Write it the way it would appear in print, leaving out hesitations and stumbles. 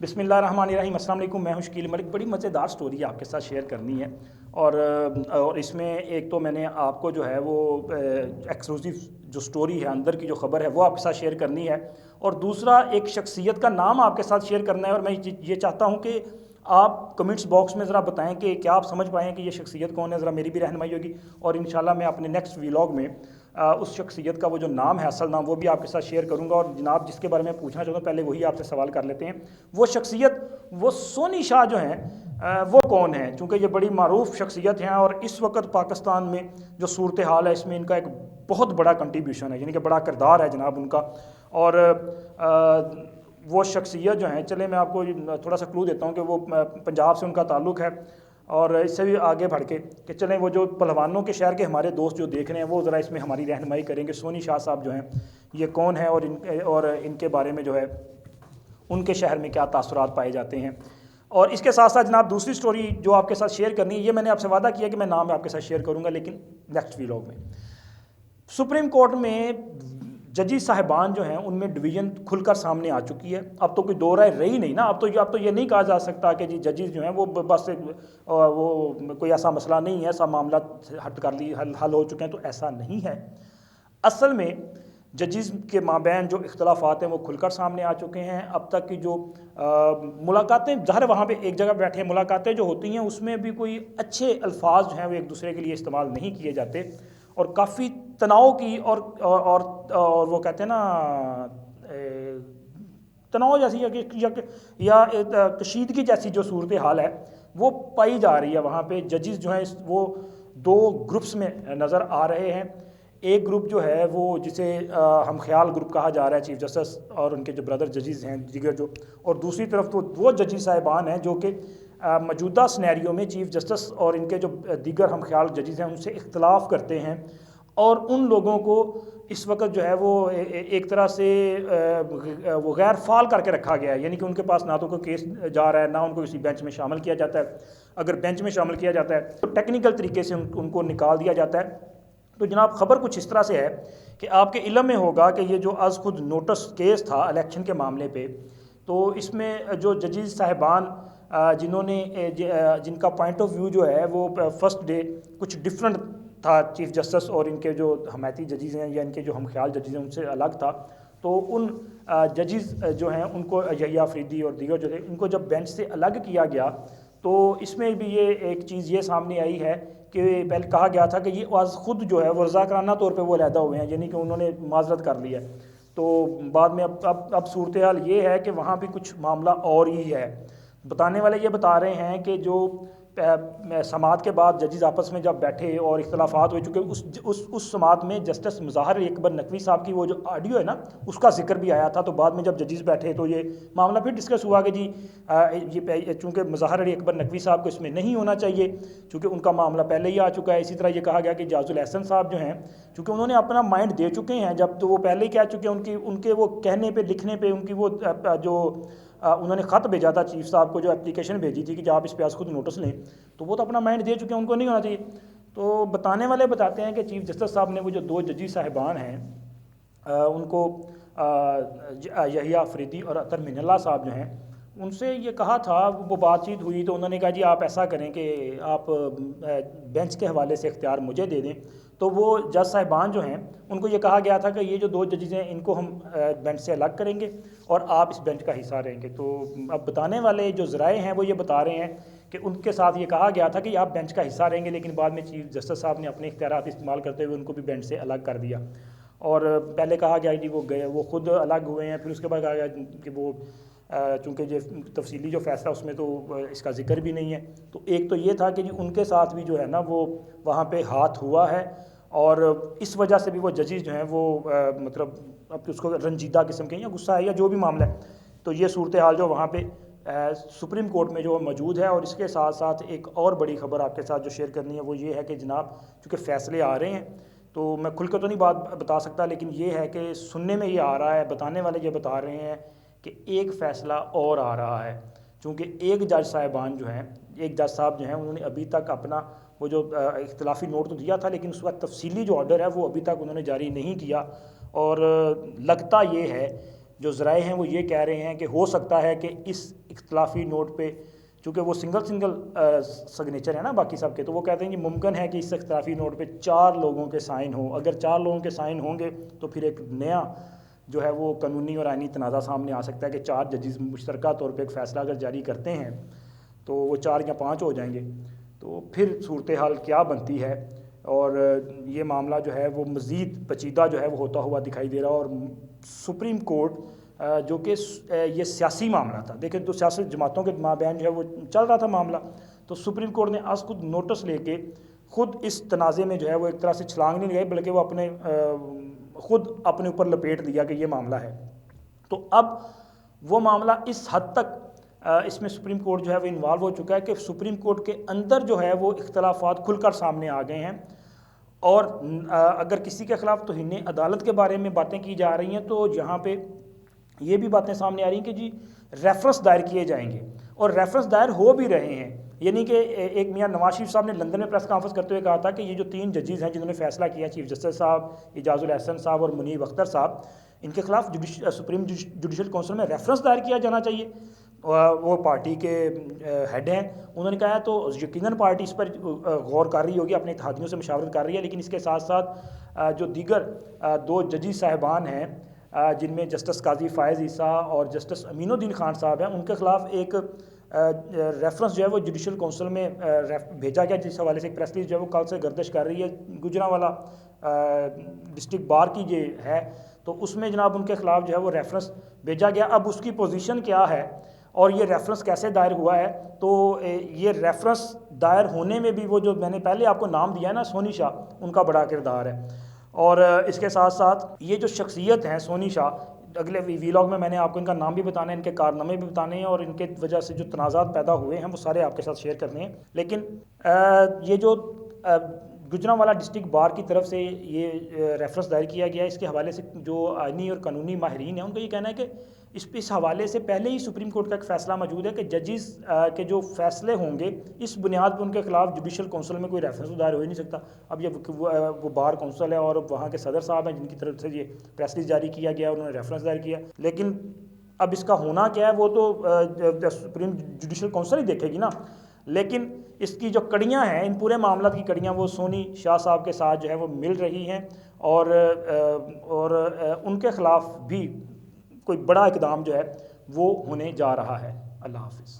بسم اللہ الرحمن الرحیم۔ السلام علیکم، میں ہوں شکیل ملک۔ بڑی مزیدار سٹوری آپ کے ساتھ شیئر کرنی ہے اور اس میں ایک تو میں نے آپ کو جو ہے وہ ایکسکلوسیو جو سٹوری ہے، اندر کی جو خبر ہے وہ آپ کے ساتھ شیئر کرنی ہے، اور دوسرا ایک شخصیت کا نام آپ کے ساتھ شیئر کرنا ہے، اور میں یہ چاہتا ہوں کہ آپ کمنٹس باکس میں ذرا بتائیں کہ کیا آپ سمجھ پائیں کہ یہ شخصیت کون ہے، ذرا میری بھی رہنمائی ہوگی، اور انشاءاللہ میں اپنے نیکسٹ ویلاگ میں اس شخصیت کا وہ جو نام ہے، اصل نام، وہ بھی آپ کے ساتھ شیئر کروں گا۔ اور جناب جس کے بارے میں پوچھنا چاہتا ہوں، پہلے وہی آپ سے سوال کر لیتے ہیں۔ وہ شخصیت، وہ سونی شاہ جو ہیں، وہ کون ہیں؟ چونکہ یہ بڑی معروف شخصیت ہیں، اور اس وقت پاکستان میں جو صورتحال ہے اس میں ان کا ایک بہت بڑا کنٹریبیوشن ہے، یعنی کہ بڑا کردار ہے جناب ان کا۔ اور وہ شخصیت جو ہیں، چلے میں آپ کو تھوڑا سا کلو دیتا ہوں کہ وہ پنجاب سے ان کا تعلق ہے، اور اس سے بھی آگے بڑھ کے کہ چلیں وہ جو پہلوانوں کے شہر کے ہمارے دوست جو دیکھ رہے ہیں وہ ذرا اس میں ہماری رہنمائی کریں کہ سونی شاہ صاحب جو ہیں یہ کون ہیں، اور ان کے بارے میں جو ہے ان کے شہر میں کیا تاثرات پائے جاتے ہیں۔ اور اس کے ساتھ ساتھ جناب دوسری سٹوری جو آپ کے ساتھ شیئر کرنی ہے، یہ میں نے آپ سے وعدہ کیا کہ میں نام آپ کے ساتھ شیئر کروں گا، لیکن نیکسٹ ویلاگ میں۔ سپریم کورٹ میں ججز صاحبان جو ہیں ان میں ڈویژن کھل کر سامنے آ چکی ہے۔ اب تو کوئی دو رائے رہی نہیں نا، اب تو یہ نہیں کہا جا سکتا کہ جی ججز جو ہیں وہ بس وہ کوئی ایسا مسئلہ نہیں ہے، سب معاملات حل ہو چکے ہیں، تو ایسا نہیں ہے۔ اصل میں ججز کے مابین جو اختلافات ہیں وہ کھل کر سامنے آ چکے ہیں۔ اب تک کی جو ملاقاتیں، ظاہر وہاں پہ ایک جگہ بیٹھے ملاقاتیں جو ہوتی ہیں اس میں بھی کوئی اچھے الفاظ جو ہیں وہ ایک دوسرے کے لیے استعمال نہیں کیے جاتے، اور کافی تناؤ کی اور وہ کہتے ہیں نا تناؤ جیسی یا کشیدگی جیسی جو صورتحال ہے وہ پائی جا رہی ہے وہاں پہ۔ ججز جو ہیں وہ دو گروپس میں نظر آ رہے ہیں۔ ایک گروپ جو ہے وہ جسے ہم خیال گروپ کہا جا رہا ہے، چیف جسٹس اور ان کے جو بردر ججز ہیں دیگر جو، اور دوسری طرف تو وہ ججز صاحبان ہیں جو کہ موجودہ سنیریو میں چیف جسٹس اور ان کے جو دیگر ہم خیال ججز ہیں ان سے اختلاف کرتے ہیں، اور ان لوگوں کو اس وقت جو ہے وہ ایک طرح سے وہ غیر فعال کر کے رکھا گیا ہے، یعنی کہ ان کے پاس نہ تو کوئی کیس جا رہا ہے، نہ ان کو کسی بینچ میں شامل کیا جاتا ہے۔ اگر بینچ میں شامل کیا جاتا ہے تو ٹیکنیکل طریقے سے ان کو نکال دیا جاتا ہے۔ تو جناب خبر کچھ اس طرح سے ہے کہ آپ کے علم میں ہوگا کہ یہ جو از خود نوٹس کیس تھا الیکشن کے معاملے پہ، تو اس میں جو ججز صاحبان جن کا پوائنٹ آف ویو جو ہے وہ فرسٹ ڈے کچھ ڈفرنٹ تھا چیف جسٹس اور ان کے جو حمایتی ججز ہیں یا ان کے جو ہم خیال ججز ہیں ان سے الگ تھا، تو ان ججز جو ہیں ان کو یحییٰ آفریدی اور دیگر جو تھے ان کو جب بینچ سے الگ کیا گیا، تو اس میں بھی یہ ایک چیز یہ سامنے آئی ہے کہ پہلے کہا گیا تھا کہ یہ آج خود جو ہے وہ رضاکارانہ طور پہ وہ علیحدہ ہوئے ہیں، یعنی کہ انہوں نے معذرت کر لی ہے۔ تو بعد میں اب صورتحال یہ ہے کہ وہاں بھی کچھ معاملہ اور ہی ہے۔ بتانے والے یہ بتا رہے ہیں کہ جو سماعت کے بعد ججز آپس میں جب بیٹھے اور اختلافات ہوئے، چونکہ اس سماعت میں جسٹس مظاہر علی اکبر نقوی صاحب کی وہ جو آڈیو ہے نا اس کا ذکر بھی آیا تھا، تو بعد میں جب ججز بیٹھے تو یہ معاملہ پھر ڈسکس ہوا کہ جی یہ چونکہ مظاہر علی اکبر نقوی صاحب کو اس میں نہیں ہونا چاہیے چونکہ ان کا معاملہ پہلے ہی آ چکا ہے۔ اسی طرح یہ کہا گیا کہ جاز الاحسن صاحب جو ہیں چونکہ انہوں نے اپنا مائنڈ دے چکے ہیں، جب تو وہ پہلے ہی کہہ چکے ہیں، ان کے وہ کہنے پہ لکھنے پہ ان کی وہ جو انہوں نے خط بھیجا تھا چیف صاحب کو، جو اپلیکیشن بھیجی تھی کہ آپ اس پہ آج خود نوٹس لیں، تو وہ تو اپنا مائنڈ دے چکے ہیں، ان کو نہیں ہونا چاہیے۔ تو بتانے والے بتاتے ہیں کہ چیف جسٹس صاحب نے وہ جو دو ججی صاحبان ہیں ان کو یحییٰ آفریدی اور اطہر من اللہ صاحب جو ہیں ان سے یہ کہا تھا، وہ بات چیت ہوئی تو انہوں نے کہا جی آپ ایسا کریں کہ آپ بینچ کے حوالے سے اختیار مجھے دے دیں۔ تو وہ جج صاحبان جو ہیں ان کو یہ کہا گیا تھا کہ یہ جو دو ججز ہیں ان کو ہم بینچ سے الگ کریں گے اور آپ اس بینچ کا حصہ رہیں گے۔ تو اب بتانے والے جو ذرائع ہیں وہ یہ بتا رہے ہیں کہ ان کے ساتھ یہ کہا گیا تھا کہ آپ بینچ کا حصہ رہیں گے، لیکن بعد میں چیف جسٹس صاحب نے اپنے اختیارات استعمال کرتے ہوئے ان کو بھی بینچ سے الگ کر دیا، اور پہلے کہا گیا جی وہ خود الگ ہوئے ہیں، پھر اس کے بعد کہا گیا کہ وہ چونکہ یہ تفصیلی جو فیصلہ اس میں تو اس کا ذکر بھی نہیں ہے۔ تو ایک تو یہ تھا کہ جی ان کے ساتھ بھی جو ہے نا وہ وہاں پہ ہاتھ ہوا ہے، اور اس وجہ سے بھی وہ ججز جو ہیں وہ مطلب اب اس کو رنجیدہ قسم کے یا غصہ ہے یا جو بھی معاملہ ہے، تو یہ صورتحال جو وہاں پہ سپریم کورٹ میں جو موجود ہے۔ اور اس کے ساتھ ساتھ ایک اور بڑی خبر آپ کے ساتھ جو شیئر کرنی ہے وہ یہ ہے کہ جناب چونکہ فیصلے آ رہے ہیں تو میں کھل کے تو نہیں بات بتا سکتا، لیکن یہ ہے کہ سننے میں یہ آ رہا ہے، بتانے والے یہ بتا رہے ہیں کہ ایک فیصلہ اور آ رہا ہے، چونکہ ایک جج صاحبان جو ہیں، ایک جج صاحب جو ہیں انہوں نے ابھی تک اپنا وہ جو اختلافی نوٹ تو دیا تھا لیکن اس وقت تفصیلی جو آرڈر ہے وہ ابھی تک انہوں نے جاری نہیں کیا، اور لگتا یہ ہے جو ذرائع ہیں وہ یہ کہہ رہے ہیں کہ ہو سکتا ہے کہ اس اختلافی نوٹ پہ، چونکہ وہ سنگل سگنیچر ہے نا باقی سب کے، تو وہ کہتے ہیں کہ ممکن ہے کہ اس اختلافی نوٹ پہ 4 لوگوں کے سائن ہوں. اگر 4 لوگوں کے سائن ہوں گے تو پھر ایک نیا جو ہے وہ قانونی اور آئینی تنازع سامنے آ سکتا ہے کہ 4 ججز مشترکہ طور پہ ایک فیصلہ اگر جاری کرتے ہیں تو وہ 4 یا 5 ہو جائیں گے. تو پھر صورتحال کیا بنتی ہے، اور یہ معاملہ جو ہے وہ مزید پیچیدہ جو ہے وہ ہوتا ہوا دکھائی دے رہا. اور سپریم کورٹ جو کہ یہ سیاسی معاملہ تھا، دیکھیں تو سیاسی جماعتوں کے مابین جو ہے وہ چل رہا تھا معاملہ، تو سپریم کورٹ نے آج خود نوٹس لے کے خود اس تنازع میں جو ہے وہ ایک طرح سے چھلانگ نہیں لگائی، بلکہ وہ خود اپنے اوپر لپیٹ دیا کہ یہ معاملہ ہے. تو اب وہ معاملہ اس حد تک اس میں سپریم کورٹ جو ہے وہ انوالو ہو چکا ہے کہ سپریم کورٹ کے اندر جو ہے وہ اختلافات کھل کر سامنے آ گئے ہیں. اور اگر کسی کے خلاف توہین عدالت کے بارے میں باتیں کی جا رہی ہیں تو یہاں پہ یہ بھی باتیں سامنے آ رہی ہیں کہ جی ریفرنس دائر کیے جائیں گے، اور ریفرنس دائر ہو بھی رہے ہیں. یعنی کہ ایک میاں نواز شریف صاحب نے لندن میں پریس کانفرنس کرتے ہوئے کہا تھا کہ یہ جو 3 ججز ہیں جنہوں نے فیصلہ کیا، چیف جسٹس صاحب اعجاز الاحسن صاحب اور منیب اختر صاحب، ان کے خلاف سپریم جوڈیشل کونسل میں ریفرنس دائر کیا جانا چاہیے. وہ پارٹی کے ہیڈ ہیں، انہوں نے کہا تو یقیناً پارٹی اس پر غور کر رہی ہوگی، اپنے اتحادیوں سے مشاورت کر رہی ہے، لیکن اس کے ساتھ ساتھ جو دیگر 2 ججی صاحبان ہیں جن میں جسٹس قاضی فائز عیسیٰ اور جسٹس امین الدین خان صاحب ہیں، ان کے خلاف ایک ریفرنس جو ہے وہ جوڈیشل کونسل میں بھیجا گیا، جس حوالے سے ایک پریس ریلیز جو ہے وہ کل سے گردش کر رہی ہے. گجرانوالا ڈسٹرکٹ بار کی جو ہے، تو اس میں جناب ان کے خلاف جو ہے وہ ریفرنس بھیجا گیا. اب اس کی پوزیشن کیا ہے اور یہ ریفرنس کیسے دائر ہوا ہے، تو یہ ریفرنس دائر ہونے میں بھی وہ جو میں نے پہلے آپ کو نام دیا ہے نا سونی شاہ، ان کا بڑا کردار ہے. اور اس کے ساتھ ساتھ یہ جو شخصیت ہیں سونی شاہ، اگلے ویلاگ میں نے آپ کو ان کا نام بھی بتانا ہے، ان کے کارنامے بھی بتانے ہیں، اور ان کے وجہ سے جو تنازعات پیدا ہوئے ہیں وہ سارے آپ کے ساتھ شیئر کرنے ہیں. لیکن یہ جو گجرانوالا ڈسٹرکٹ بار کی طرف سے یہ ریفرنس دائر کیا گیا، اس کے حوالے سے جو آئینی اور قانونی ماہرین ہیں ان کا یہ کہنا ہے کہ اس حوالے سے پہلے ہی سپریم کورٹ کا ایک فیصلہ موجود ہے کہ ججز کے جو فیصلے ہوں گے اس بنیاد پر ان کے خلاف جوڈیشل کونسل میں کوئی ریفرنس دائر ہو ہی نہیں سکتا. اب یہ وہ بار کونسل ہے اور وہاں کے صدر صاحب ہیں جن کی طرف سے یہ پریس ریلیز جاری کیا گیا، انہوں نے ریفرنس دائر کیا. لیکن اب اس کا ہونا کیا ہے وہ تو سپریم جوڈیشل کونسل ہی دیکھے گی نا. لیکن اس کی جو کڑیاں ہیں، ان پورے معاملات کی کڑیاں وہ سونی شاہ صاحب کے ساتھ جو ہے وہ مل رہی ہیں، اور ان کے خلاف بھی کوئی بڑا اقدام جو ہے وہ ہونے جا رہا ہے. اللہ حافظ.